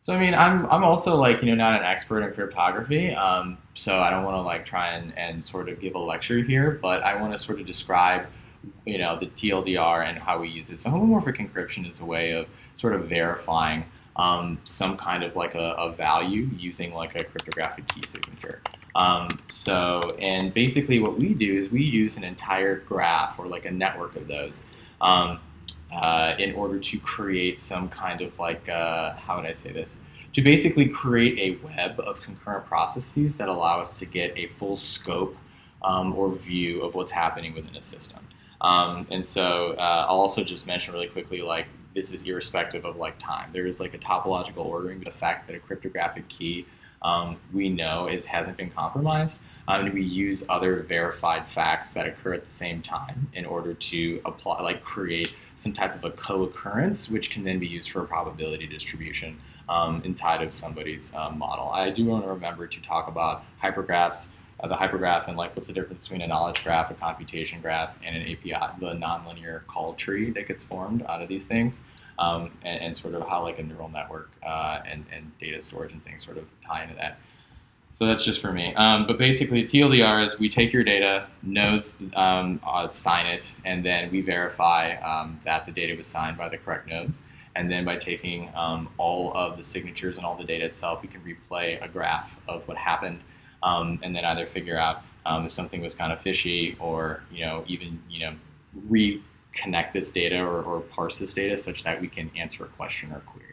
So I mean, I'm also like not an expert in cryptography, so I don't want to like try and sort of give a lecture here, but I want to sort of describe the TLDR and how we use it. So homomorphic encryption is a way of sort of verifying some kind of like a value using like a cryptographic key signature. And basically what we do is we use an entire graph or like a network of those. Um, in order to create some kind of like, how would I say this? To basically create a web of concurrent processes that allow us to get a full scope or view of what's happening within a system. I'll also just mention really quickly, like this is irrespective of like time. There is like a topological ordering, the fact that a cryptographic key we know hasn't been compromised, and we use other verified facts that occur at the same time in order to apply, like create some type of a co-occurrence, which can then be used for a probability distribution inside of somebody's model. I do want to remember to talk about hypergraphs, the hypergraph, and like what's the difference between a knowledge graph, a computation graph, and an API, the nonlinear call tree that gets formed out of these things. And sort of how like a neural network and data storage and things sort of tie into that. So that's just for me. But basically, TLDR is we take your data, nodes sign it, and then we verify that the data was signed by the correct nodes. And then by taking all of the signatures and all the data itself, we can replay a graph of what happened, and then either figure out if something was kind of fishy, or even reconnect this data or parse this data such that we can answer a question or query.